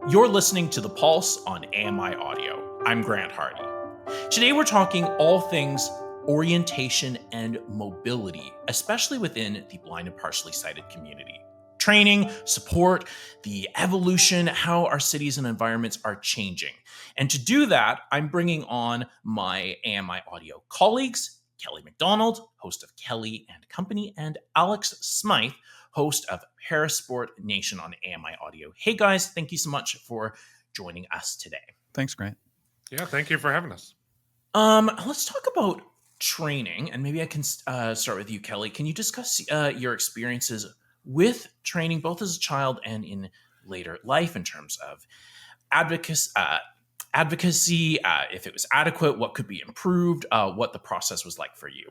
You're listening to The Pulse on AMI Audio. I'm Grant Hardy. Today we're talking all things orientation and mobility, especially within the blind and partially sighted community. Training, support, the evolution, how our cities and environments are changing. And to do that, I'm bringing on my AMI Audio colleagues, Kelly MacDonald, host of Kelly and Company, and Alex Smyth, host of Parasport Nation on AMI Audio. Hey guys, thank you so much for joining us today. Thanks, Grant. Yeah, thank you for having us. Let's talk about training, and maybe I can start with you, Kelly. Can you discuss your experiences with training, both as a child and in later life, in terms of advocacy, if it was adequate, what could be improved, what the process was like for you?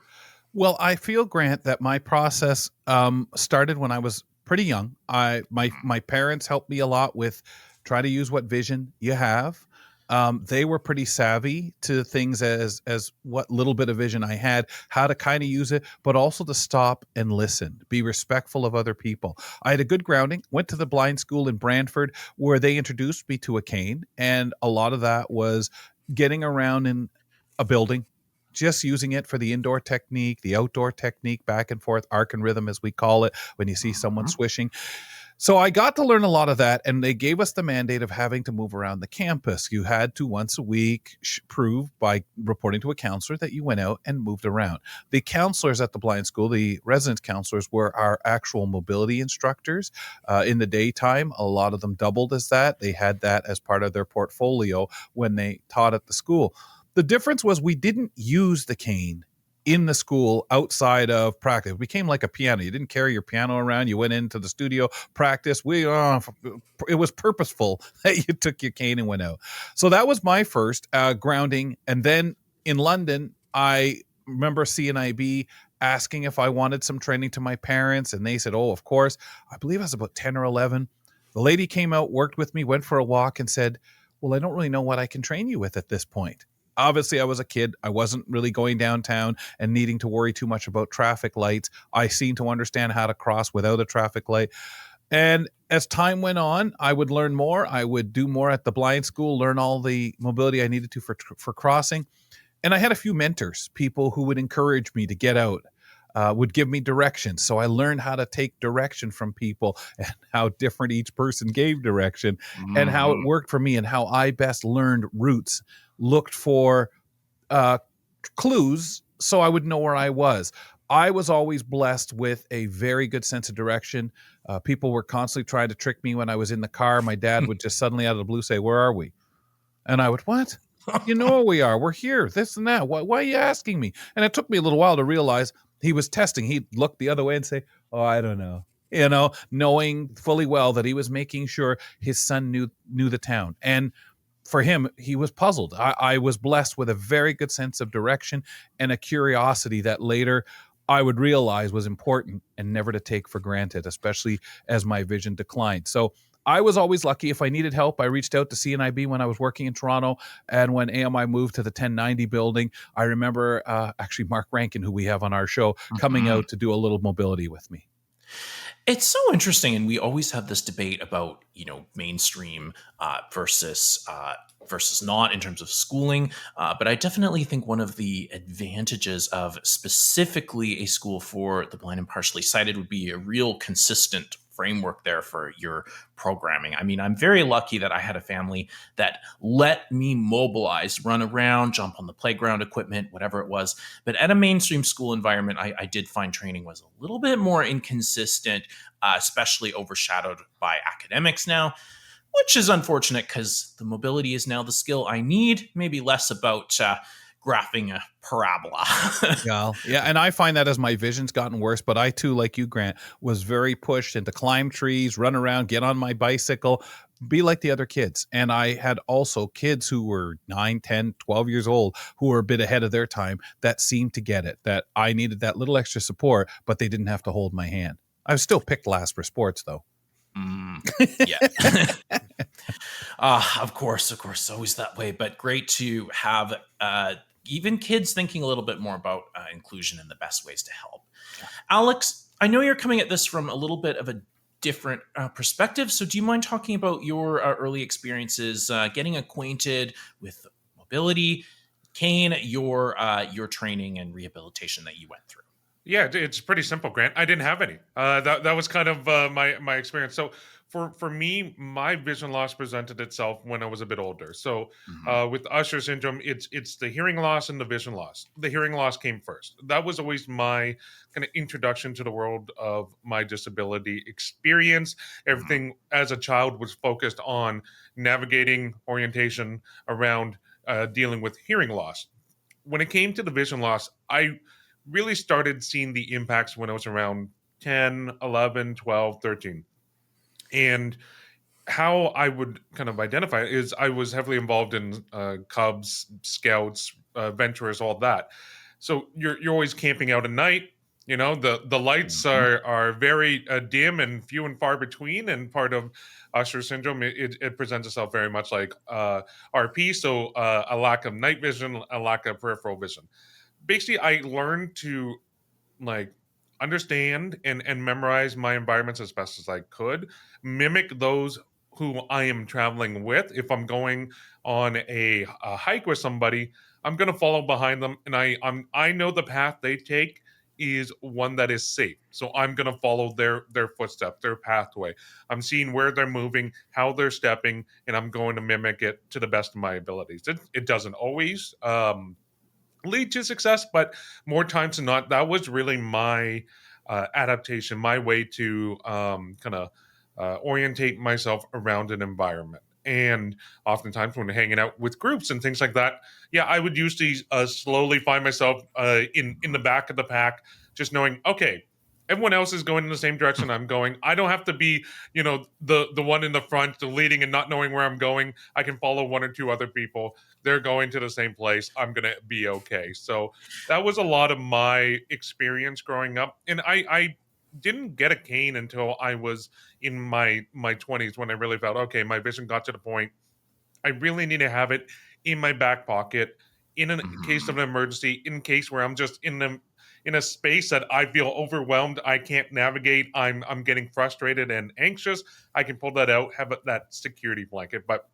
Well, I feel, Grant, that my process started when I was pretty young. My parents helped me a lot with try to use what vision you have. They were pretty savvy to things as what little bit of vision I had, how to kind of use it, but also to stop and listen, be respectful of other people. I had a good grounding, went to the blind school in Brantford where they introduced me to a cane. And a lot of that was getting around in a building, just using it for the indoor technique, the outdoor technique, back and forth, arc and rhythm, as we call it, when you see someone swishing. So I got to learn a lot of that, and they gave us the mandate of having to move around the campus. You had to once a week prove by reporting to a counselor that you went out and moved around. The counselors at the blind school, the residence counselors, were our actual mobility instructors. In the daytime, a lot of them doubled as that. They had that as part of their portfolio when they taught at the school. The difference was we didn't use the cane in the school outside of practice. It became like a piano. You didn't carry your piano around. You went into the studio, practice. It was purposeful that you took your cane and went out. So that was my first grounding. And then in London, I remember CNIB asking if I wanted some training to my parents. And they said, oh, of course. I believe I was about 10 or 11. The lady came out, worked with me, went for a walk and said, well, I don't really know what I can train you with at this point. Obviously, I was a kid. I wasn't really going downtown and needing to worry too much about traffic lights. I seemed to understand how to cross without a traffic light. And as time went on, I would learn more. I would do more at the blind school, learn all the mobility I needed to for crossing. And I had a few mentors, people who would encourage me to get out, would give me directions. So I learned how to take direction from people and how different each person gave direction and how it worked for me and how I best learned routes, looked for clues so I would know where I was. I was always blessed with a very good sense of direction. People were constantly trying to trick me when I was in the car. My dad would just suddenly out of the blue say, where are we? And I would, what? You know where we are. We're here, this and that. Why are you asking me? And it took me a little while to realize he was testing. He'd look the other way and say, oh, I don't know. Knowing fully well that he was making sure his son knew the town. And for him, he was puzzled. I was blessed with a very good sense of direction and a curiosity that later I would realize was important and never to take for granted, especially as my vision declined. So I was always lucky. If I needed help, I reached out to CNIB when I was working in Toronto. And when AMI moved to the 1090 building, I remember actually Mark Rankin, who we have on our show, coming out to do a little mobility with me. It's so interesting, and we always have this debate about mainstream versus not in terms of schooling. But I definitely think one of the advantages of specifically a school for the blind and partially sighted would be a real consistent framework there for your programming. I mean, I'm very lucky that I had a family that let me mobilize, run around, jump on the playground equipment, whatever it was. But at a mainstream school environment, I did find training was a little bit more inconsistent, especially overshadowed by academics now, which is unfortunate because the mobility is now the skill I need, maybe less about graphing a parabola. Yeah. And I find that as my vision's gotten worse, but I too, like you, Grant, was very pushed into climb trees, run around, get on my bicycle, be like the other kids. And I had also kids who were 9, 10, 12 years old who were a bit ahead of their time that seemed to get it, that I needed that little extra support, but they didn't have to hold my hand. I was still picked last for sports though. Yeah. Of course, always that way. But great to have even kids thinking a little bit more about inclusion and the best ways to help. Alex, I know you're coming at this from a little bit of a different perspectives. So, do you mind talking about your early experiences getting acquainted with mobility, Kane, your training and rehabilitation that you went through? Yeah, it's pretty simple, Grant. I didn't have any. That was kind of my experience. So for me, my vision loss presented itself when I was a bit older. So Hmm. with Usher syndrome, it's the hearing loss and the vision loss. The hearing loss came first. That was always my kind of introduction to the world of my disability experience. Hmm. Everything as a child was focused on navigating orientation around dealing with hearing loss. When it came to the vision loss, I really started seeing the impacts when I was around 10, 11, 12, 13. And how I would kind of identify it is I was heavily involved in Cubs, Scouts, Venturers, all that. So you're always camping out at night. You know, the lights Hmm. are very dim and few and far between. And part of Usher syndrome, it presents itself very much like RP. So a lack of night vision, a lack of peripheral vision. Basically, I learned to like understand and memorize my environments as best as I could, mimic those who I am traveling with. If I'm going on a hike with somebody, I'm going to follow behind them, and I know the path they take is one that is safe. So I'm going to follow their footsteps, their pathway. I'm seeing where they're moving, how they're stepping, and I'm going to mimic it to the best of my abilities. It doesn't always lead to success, but more times than not, that was really my adaptation, my way to kind of orientate myself around an environment. And oftentimes, when hanging out with groups and things like that, yeah, I would usually slowly find myself in the back of the pack, just knowing, okay, everyone else is going in the same direction I'm going. I don't have to be, the one in the front, the leading, and not knowing where I'm going. I can follow one or two other people. They're going to the same place. I'm gonna be okay. So that was a lot of my experience growing up, and I didn't get a cane until I was in my 20s when I really felt okay. My vision got to the point I really need to have it in my back pocket in a case of Hmm. an emergency, in case where I'm just in a space that I feel overwhelmed, I can't navigate, I'm getting frustrated and anxious. I can pull that out, have that security blanket. But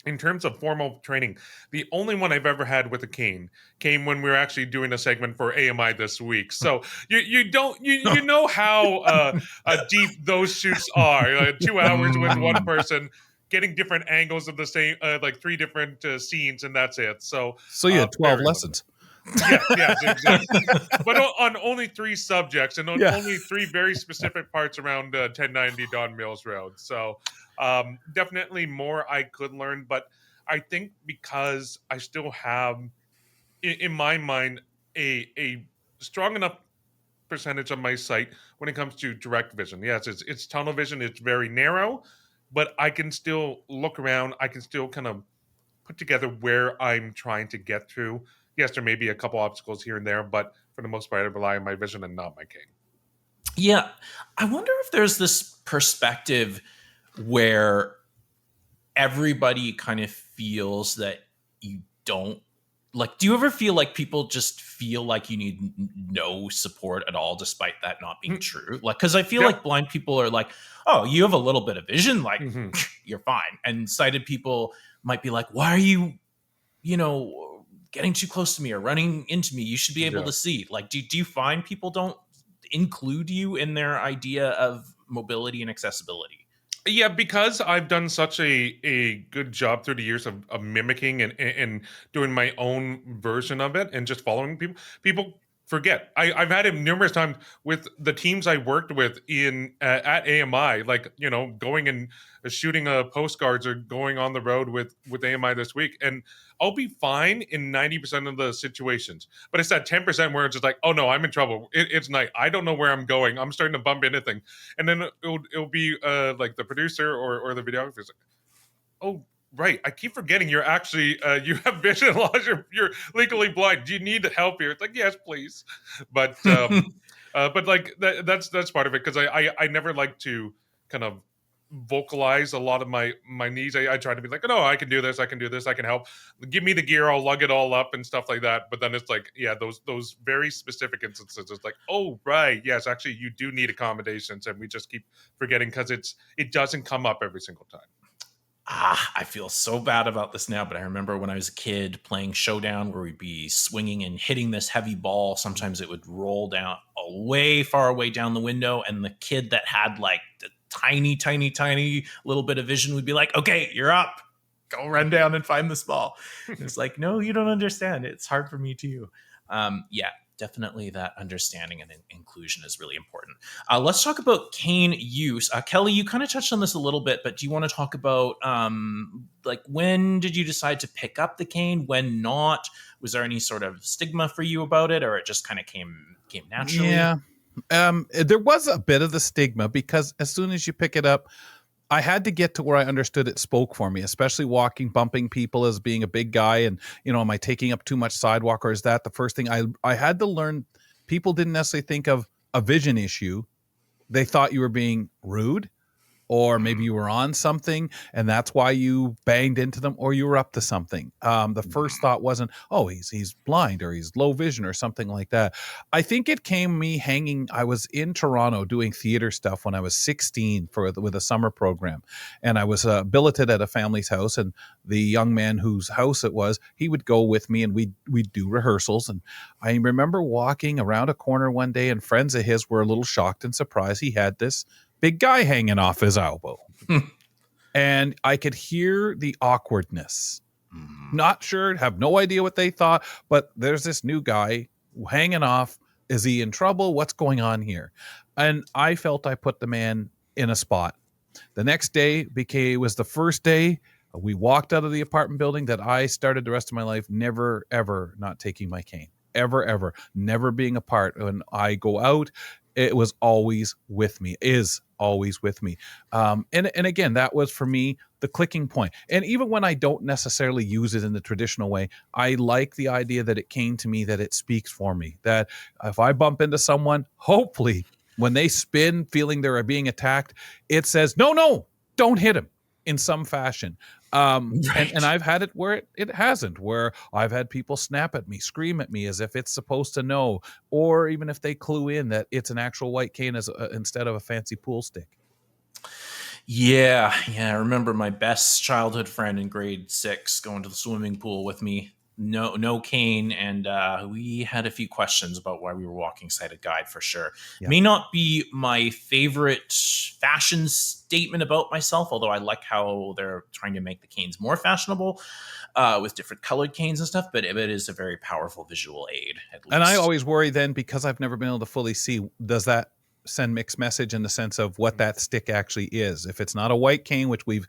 in terms of formal training, the only one I've ever had with a cane came when we were actually doing a segment for AMI this week. So you don't you know how deep those shoots are. 2 hours with one Mm. person, getting different angles of the same, like three different scenes, and that's it. So So you had 12 very limited. lessons. Yes, exactly. But on only three subjects and on Yeah. only three very specific parts around 1090 Don Mills Road. So definitely more I could learn, but I think because I still have in my mind a strong enough percentage of my sight when it comes to direct vision. Yes, it's tunnel vision. It's very narrow, but I can still look around. I can still kind of put together where I'm trying to get through. Yes, there may be a couple obstacles here and there, but for the most part, I rely on my vision and not my cane. Yeah, I wonder if there's this perspective where everybody kind of feels that you don't like. Do you ever feel like people just feel like you need no support at all, despite that not being Mm, true? Like, because I feel yep. like blind people are like, oh, you have a little bit of vision, like Hmm. you're fine, and sighted people might be like, why are you, getting too close to me or running into me? You should be able Yeah. to see. Like, do you find people don't include you in their idea of mobility and accessibility? Yeah, because I've done such a good job through the years of mimicking and doing my own version of it and just following people. People forget. I've had it numerous times with the teams I worked with in at AMI, like going and shooting postcards or going on the road with AMI this week, and I'll be fine in 90% of the situations. But it's that 10% where it's just like, oh no, I'm in trouble. It's night. I don't know where I'm going. I'm starting to bump into things, and then it'll be like the producer or the videographer is like, oh right, I keep forgetting you're actually you have vision loss, you're legally blind, do you need help here? It's like, yes please. But but like that's part of it, because I never like to kind of vocalize a lot of my needs. I try to be like, no, I can do this, I can do this, I can help. Give me the gear, I'll lug it all up and stuff like that. But then it's like, yeah, those very specific instances. It's like, oh right, yes, actually, you do need accommodations, and we just keep forgetting because it doesn't come up every single time. I feel so bad about this now, but I remember when I was a kid playing Showdown where we'd be swinging and hitting this heavy ball. Sometimes it would roll down way far away down the window, and the kid that had like the tiny little bit of vision would be like, okay, you're up. Go run down and find this ball. And it's like, no, you don't understand. It's hard for me too. Yeah, definitely that understanding and inclusion is really important. Let's talk about cane use. Kelly, you kind of touched on this a little bit, but do you want to talk about like when did you decide to pick up the cane? When not? Was there any sort of stigma for you about it, or it just kind of came naturally? Yeah. There was a bit of the stigma because as soon as you pick it up, I had to get to where I understood it spoke for me, especially walking, bumping people as being a big guy. And, am I taking up too much sidewalk, or is that the first thing I had to learn? People didn't necessarily think of a vision issue. They thought you were being rude, or maybe you were on something and that's why you banged into them, or you were up to something. The first thought wasn't, oh, he's blind or he's low vision or something like that. I think it came me hanging. I was in Toronto doing theater stuff when I was 16 with a summer program, and I was billeted at a family's house, and the young man whose house it was, he would go with me and we'd do rehearsals. And I remember walking around a corner one day, and friends of his were a little shocked and surprised he had this big guy hanging off his elbow. And I could hear the awkwardness. Not sure, have no idea what they thought, but there's this new guy hanging off. Is he in trouble? What's going on here? And I felt I put the man in a spot. The next day was the first day we walked out of the apartment building that I started the rest of my life never, ever not taking my cane. Ever, never being apart. When I go out, it was always with me, is always with me. And again, that was for me the clicking point. And even when I don't necessarily use it in the traditional way, I like the idea that it came to me, that it speaks for me, that if I bump into someone, hopefully when they spin feeling they're being attacked, it says, no, don't hit him in some fashion. Right. And I've had it where it hasn't, where I've had people snap at me, scream at me as if it's supposed to know, or even if they clue in that it's an actual white cane instead of a fancy pool stick. Yeah. I remember my best childhood friend in grade 6 going to the swimming pool with me. No cane, and we had a few questions about why we were walking sighted guide for sure. Yeah. May not be my favorite fashion statement about myself, although I like how they're trying to make the canes more fashionable with different colored canes and stuff, but it is a very powerful visual aid, at least. And I always worry then, because I've never been able to fully see, does that send mixed message in the sense of what that stick actually is? If it's not a white cane, which we've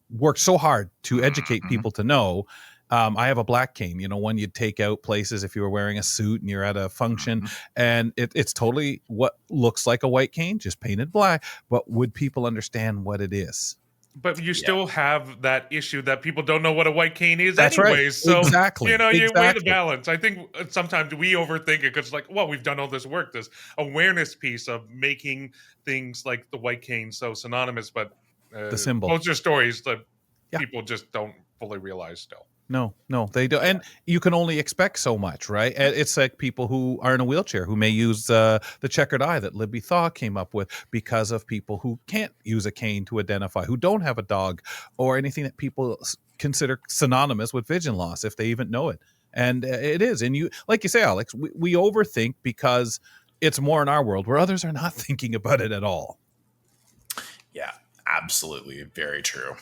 worked so hard to educate people to know, I have a black cane, one you'd take out places if you were wearing a suit and you're at a function, and it's totally what looks like a white cane, just painted black. But would people understand what it is? But you still have that issue that people don't know what a white cane is. That's anyways. Right. So, exactly. you weigh the balance. I think sometimes we overthink it because, like, well, we've done all this work, this awareness piece of making things like the white cane so synonymous, but the symbol. Those are stories that people just don't fully realize still. No, they don't. And you can only expect so much, right? It's like people who are in a wheelchair who may use the checkered eye that Libby Thaw came up with, because of people who can't use a cane to identify, who don't have a dog, or anything that people consider synonymous with vision loss, if they even know it. And it is. And you, like you say, Alex, we overthink because it's more in our world where others are not thinking about it at all. Yeah, absolutely. Very true.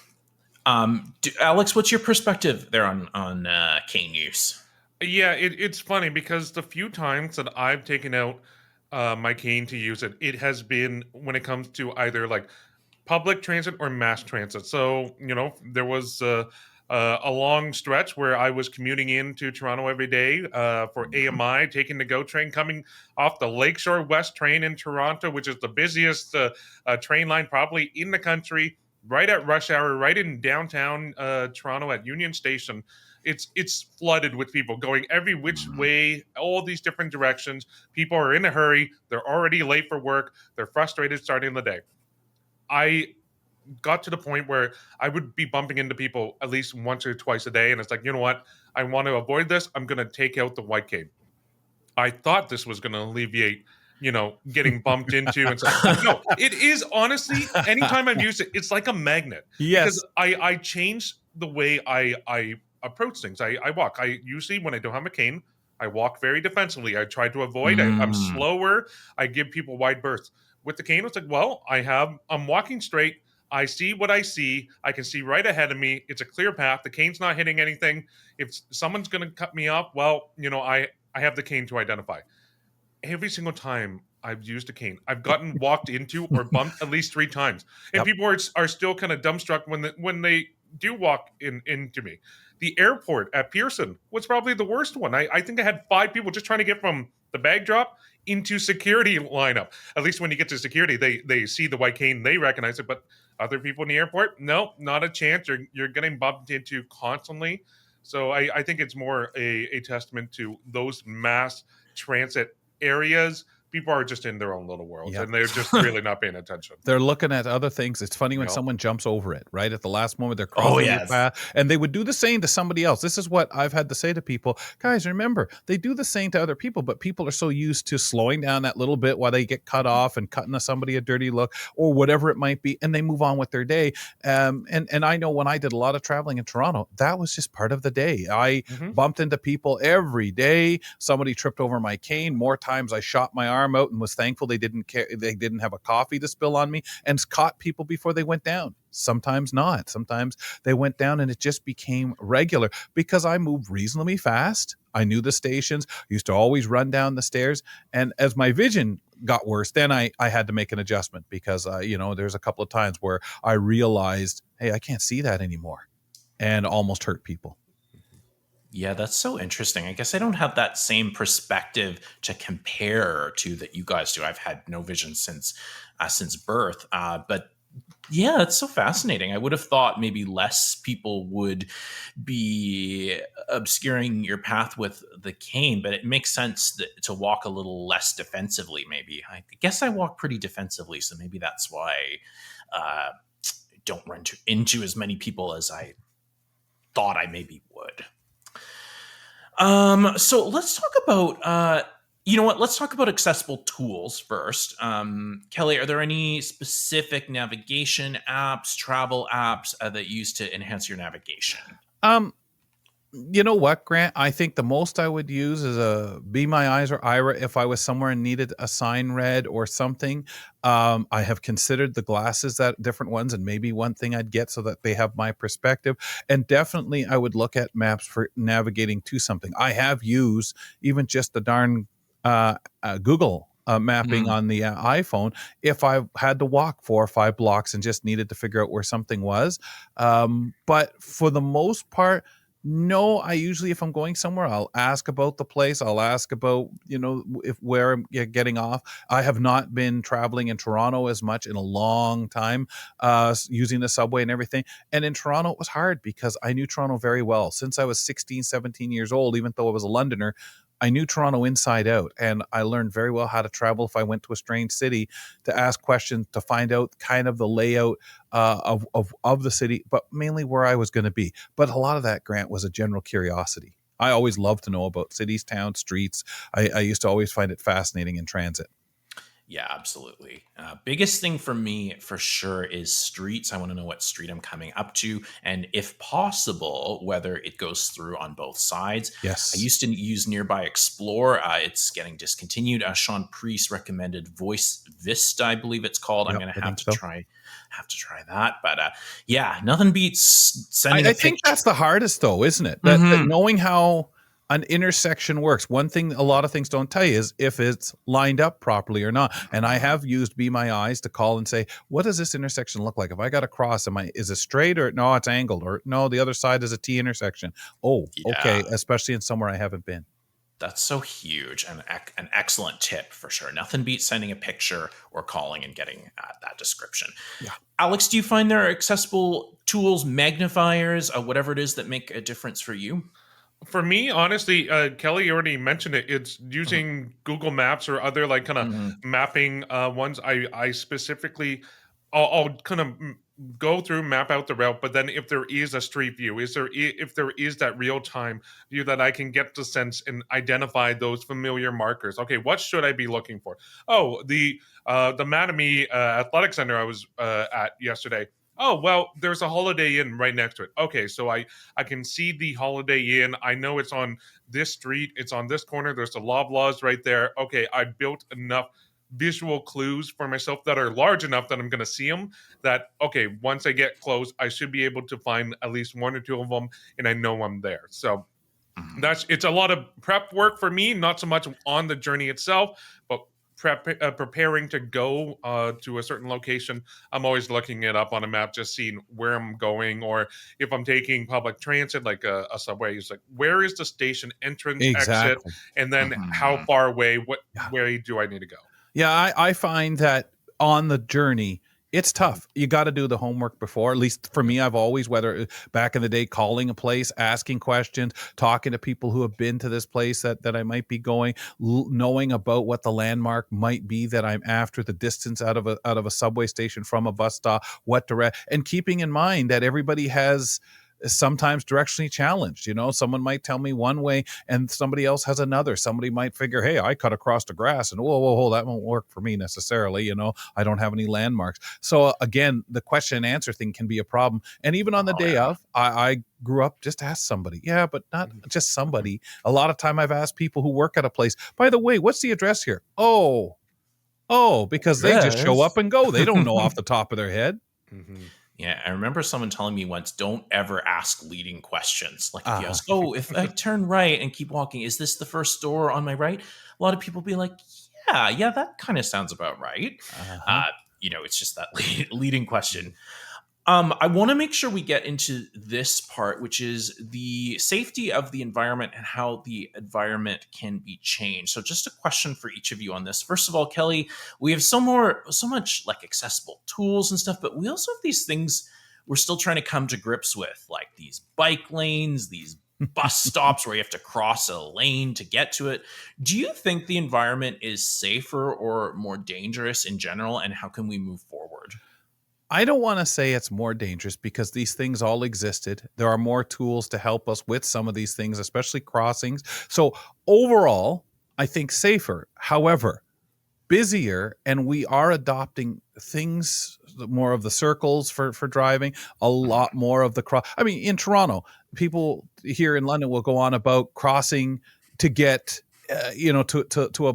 Alex, what's your perspective there on cane use? Yeah, it's funny because the few times that I've taken out my cane to use it, it has been when it comes to either like public transit or mass transit. So, there was a long stretch where I was commuting into Toronto every day for AMI, taking the GO train, coming off the Lakeshore West train in Toronto, which is the busiest train line probably in the country, right at rush hour, right in downtown Toronto at Union Station. It's flooded with people going every which way, all these different directions. People are in a hurry. They're already late for work. They're frustrated starting the day. I got to the point where I would be bumping into people at least once or twice a day, and it's like, you know what? I want to avoid this. I'm going to take out the white cane. I thought this was going to alleviate, getting bumped into and stuff. No, it is honestly. Anytime I've used it, it's like a magnet because Yes. I change the way I approach things. I walk. I usually when I don't have a cane, I walk very defensively. I try to avoid. I'm Mm. slower. I give people wide berths. With the cane, it's like, well, I'm walking straight. I see what I see. I can see right ahead of me. It's a clear path. The cane's not hitting anything. If someone's going to cut me off, well, I have the cane to identify. Every single time I've used a cane, I've gotten walked into or bumped at least 3 times, and Yep. people are still kind of dumbstruck when they do walk into me. The airport at Pearson was probably the worst one. I think I had 5 people just trying to get from the bag drop into security lineup. At least when you get to security, they see the white cane, they recognize it, but other people in the airport, no, not a chance. You're getting bumped into constantly. So I think it's more a testament to those mass transit areas. People are just in their own little worlds, Yep. and they're just really not paying attention. They're looking at other things. It's funny when No. someone jumps over it, right? At the last moment, they're Oh, crossing your yes. path, and they would do the same to somebody else. This is what I've had to say to people. Guys, remember, they do the same to other people, but people are so used to slowing down that little bit while they get cut off and cutting somebody a dirty look or whatever it might be, and they move on with their day. And I know when I did a lot of traveling in Toronto, that was just part of the day. I Mhm. bumped into people every day. Somebody tripped over my cane. More times I shot my arm out and was thankful they didn't care. They didn't have a coffee to spill on me, and caught people before they went down. Sometimes not. Sometimes they went down, and it just became regular because I moved reasonably fast. I knew the stations. I used to always run down the stairs. And as my vision got worse, then I had to make an adjustment because, there's a couple of times where I realized, hey, I can't see that anymore, and almost hurt people. Yeah, that's so interesting. I guess I don't have that same perspective to compare to that you guys do. I've had no vision since birth, but yeah, it's so fascinating. I would have thought maybe less people would be obscuring your path with the cane, but it makes sense to walk a little less defensively. Maybe I guess I walk pretty defensively, so maybe that's why I don't run into as many people as I thought I maybe would. So let's talk about you know what? Let's talk about accessible tools first. Kelly, are there any specific navigation apps, travel apps that you use to enhance your navigation? Um, you know what, Grant? I think the most I would use is a Be My Eyes or Ira if I was somewhere and needed a sign read or something. I have considered the glasses, that different ones, and maybe one thing I'd get so that they have my perspective. And definitely I would look at maps for navigating to something. I have used even just the darn Google mapping Mm. on the iPhone if I had to walk 4 or 5 blocks and just needed to figure out where something was. But for the most part, no, I usually, if I'm going somewhere, I'll ask about the place. I'll ask about, if where I'm getting off. I have not been traveling in Toronto as much in a long time, using the subway and everything. And in Toronto, it was hard because I knew Toronto very well. Since I was 16, 17 years old, even though I was a Londoner, I knew Toronto inside out, and I learned very well how to travel if I went to a strange city, to ask questions, to find out kind of the layout of the city, but mainly where I was going to be. But a lot of that, Grant, was a general curiosity. I always loved to know about cities, towns, streets. I used to always find it fascinating in transit. Yeah, absolutely. Biggest thing for me for sure is streets. I want to know what street I'm coming up to, and if possible, whether it goes through on both sides. I Yes. used to use Nearby Explore. It's getting discontinued. Sean Priest recommended Voice Vista, I believe it's called. I'm Yep, going to I have think to so. try that. But yeah, nothing beats sending a I think picture. that's the hardest, though, isn't it? That Mhm. knowing how an intersection works. One thing a lot of things don't tell you is if it's lined up properly or not. And I have used Be My Eyes to call and say, what does this intersection look like? If I got to cross, is it straight, or no, it's angled, or no, the other side is a T intersection. Oh, Yeah. okay. Especially in somewhere I haven't been. That's so huge and an excellent tip for sure. Nothing beats sending a picture or calling and getting that description. Yeah. Alex, do you find there are accessible tools, magnifiers, whatever it is that make a difference for you? For me, honestly, Kelly already mentioned it. It's Mhm. using Google Maps or other like kind of Mhm. mapping ones. I specifically, I'll kind of go through, map out the route, but then if there is a street view, if there is that real time view that I can get the sense and identify those familiar markers. Okay, what should I be looking for? Oh, the Mattamy Athletic Center I was at yesterday. Oh, well, there's a Holiday Inn right next to it. Okay, so I can see the Holiday Inn. I know it's on this street. It's on this corner. There's the Loblaws right there. Okay, I built enough visual clues for myself that are large enough that I'm going to see them, that okay, once I get close I should be able to find at least one or two of them and I know I'm there. So it's a lot of prep work for me, not so much on the journey itself, but preparing to go to a certain location. I'm always looking it up on a map, just seeing where I'm going, or if I'm taking public transit like a subway, it's like, where is the station entrance, exit, Exactly. and then how far away, what Yeah. way do I need to go? Yeah, I find that on the journey, it's tough. You got to do the homework before. At least for me, I've always, whether back in the day, calling a place, asking questions, talking to people who have been to this place that I might be going, knowing about what the landmark might be that I'm after, the distance out of a subway station from a bus stop, what direct, and keeping in mind that everybody has sometimes directionally challenged. Someone might tell me one way and somebody else has another. Somebody might figure, hey, I cut across the grass and whoa, that won't work for me necessarily. I don't have any landmarks. So again, the question and answer thing can be a problem. And even on the day of, I grew up, just ask somebody. Yeah, but not just somebody. A lot of time I've asked people who work at a place, by the way, what's the address here? Oh, because they just show up and go. They don't know off the top of their head. Yeah, I remember someone telling me once, don't ever ask leading questions. Like if you ask, oh, if I turn right and keep walking, is this the first door on my right? A lot of people be like, yeah, that kind of sounds about right. It's just that leading question. I want to make sure we get into this part, which is the safety of the environment and how the environment can be changed. So, just a question for each of you on this. First of all, Kelly, we have so much like accessible tools and stuff, but we also have these things we're still trying to come to grips with, like these bike lanes, these bus stops where you have to cross a lane to get to it. Do you think the environment is safer or more dangerous in general, and how can we move forward? I don't want to say it's more dangerous because these things all existed. There are more tools to help us with some of these things, especially crossings. So overall, I think safer. However, busier, and we are adopting things, more of the circles for driving, a lot more of the cross. I mean, in Toronto, people here in London will go on about crossing to get, to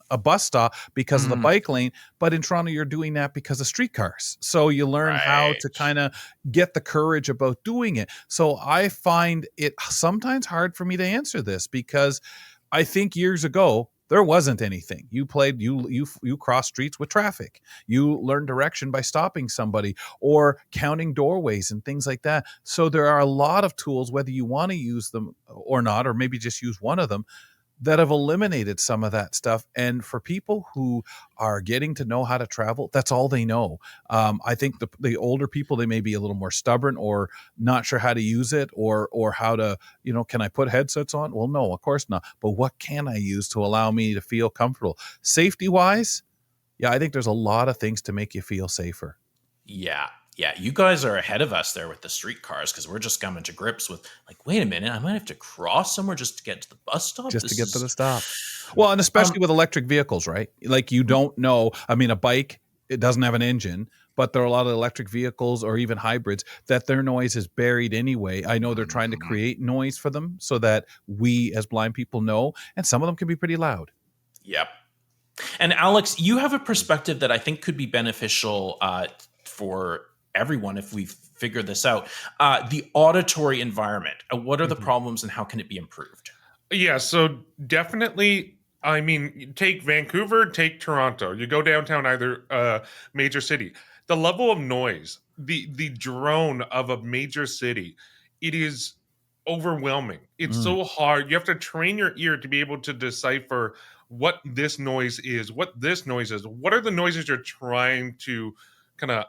a bus stop because of the bike lane. But in Toronto, you're doing that because of streetcars. So you learn how to kind of get the courage about doing it. So I find it sometimes hard for me to answer this because I think years ago, there wasn't anything. You cross streets with traffic. You learn direction by stopping somebody or counting doorways and things like that. So there are a lot of tools, whether you want to use them or not, or maybe just use one of them, that have eliminated some of that stuff. And for people who are getting to know how to travel, that's all they know. I think the older people, they may be a little more stubborn or not sure how to use it or how to, can I put headsets on? Well, no, of course not. But what can I use to allow me to feel comfortable? Safety wise, yeah, I think there's a lot of things to make you feel safer. Yeah, you guys are ahead of us there with the streetcars because we're just coming to grips with like, wait a minute, I might have to cross somewhere just to get to the bus stop. Just to get to the stop. Well, and especially with electric vehicles, right? Like you don't know. I mean, a bike, it doesn't have an engine, but there are a lot of electric vehicles or even hybrids that their noise is buried anyway. I know they're trying to create noise for them so that we as blind people know, and some of them can be pretty loud. Yep. And Alex, you have a perspective that I think could be beneficial for everyone if we figure this out. The auditory environment. What are the problems and how can it be improved? Yeah, so definitely, I mean, take Vancouver, take Toronto. You go downtown, either major city. The level of noise, the drone of a major city, it is overwhelming. It's so hard. You have to train your ear to be able to decipher what this noise is, what this noise is. What are the noises you're trying to kind of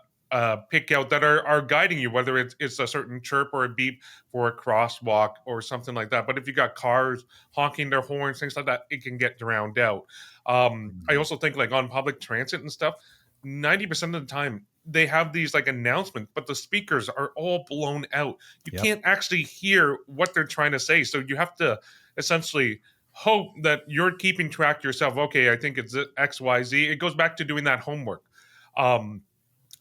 pick out that are guiding you, whether it's a certain chirp or a beep for a crosswalk or something like that. But if you got cars honking their horns, things like that, it can get drowned out. I also think like on public transit and stuff, 90% of the time, they have these like announcements, but the speakers are all blown out. You Yep. can't actually hear what they're trying to say. So you have to essentially hope that you're keeping track yourself. Okay, I think it's XYZ. It goes back to doing that homework.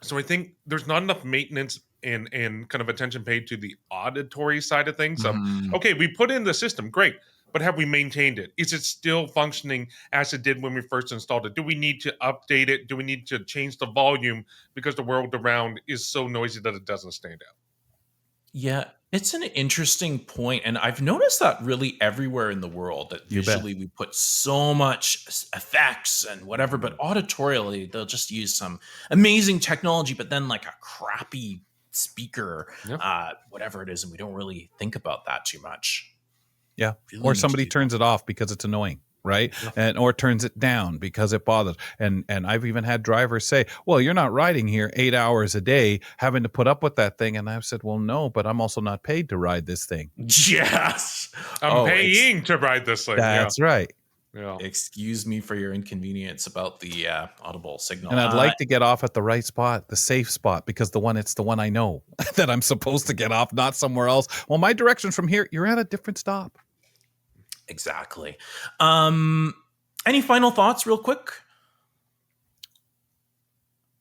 So I think there's not enough maintenance and kind of attention paid to the auditory side of things. Mhm. Okay, we put in the system, great, but have we maintained it? Is it still functioning as it did when we first installed it? Do we need to update it? Do we need to change the volume because the world around is so noisy that it doesn't stand out? Yeah, it's an interesting point, and I've noticed that really everywhere in the world that You bet. visually we put so much effects and whatever, but auditorially they'll just use some amazing technology, but then like a crappy speaker, Yeah. whatever it is, and we don't really think about that too much. Yeah. Really Or need to somebody do turns it off because it's annoying, right? Yeah. And or turns it down because it bothers. And I've even had drivers say, "Well, you're not riding here 8 hours a day having to put up with that thing." And I've said, "Well, no, but I'm also not paid to ride this thing." Yes. I'm paying to ride this thing. That's right. Yeah. Excuse me for your inconvenience about the audible signal. And I'd like to get off at the right spot, the safe spot, because it's the one I know that I'm supposed to get off, not somewhere else. Well, my direction's from here. You're at a different stop. Exactly. Any final thoughts, real quick?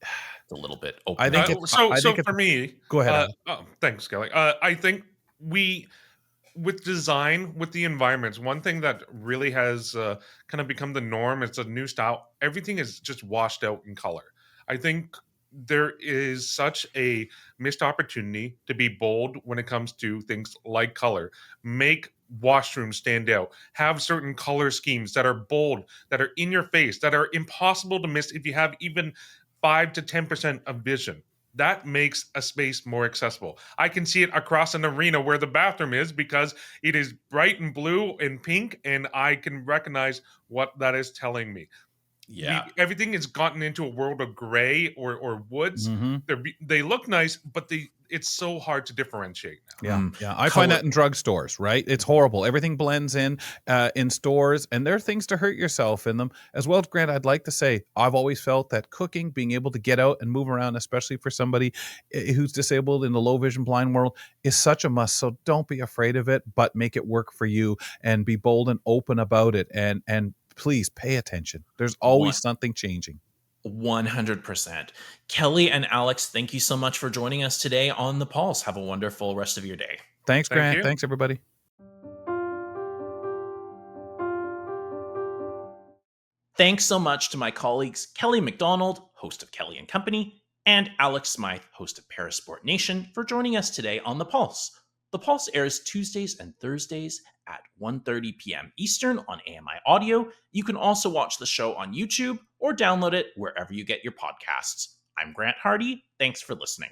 It's a little bit open. I think For me, go ahead. Adam. thanks, Kelly. I think with design, with the environments, one thing that really has kind of become the norm, it's a new style. Everything is just washed out in color. I think there is such a missed opportunity to be bold when it comes to things like color. Make washrooms stand out. Have certain color schemes that are bold, that are in your face, that are impossible to miss if you have even 5 to 10% of vision. That makes a space more accessible. I can see it across an arena where the bathroom is because it is bright and blue and pink, and I can recognize what that is telling me. Yeah. Everything has gotten into a world of gray or woods. Mhm. They look nice, but it's so hard to differentiate now. Yeah, Mm. yeah. I find Color- that in drugstores, right? It's horrible. Everything blends in stores, and there are things to hurt yourself in them as well. Grant, I'd like to say I've always felt that cooking, being able to get out and move around, especially for somebody who's disabled in the low vision blind world, is such a must. So don't be afraid of it, but make it work for you and be bold and open about it. And please pay attention. There's always something changing. 100%. Kelly and Alex, thank you so much for joining us today on The Pulse. Have a wonderful rest of your day. Thanks, Thank Grant. you. Thanks, everybody. Thanks so much to my colleagues Kelly MacDonald, host of Kelly and Company, and Alex Smyth, host of Parasport Nation, for joining us today on The Pulse. The Pulse airs Tuesdays and Thursdays at 1:30 p.m. Eastern on AMI Audio. You can also watch the show on YouTube or download it wherever you get your podcasts. I'm Grant Hardy. Thanks for listening.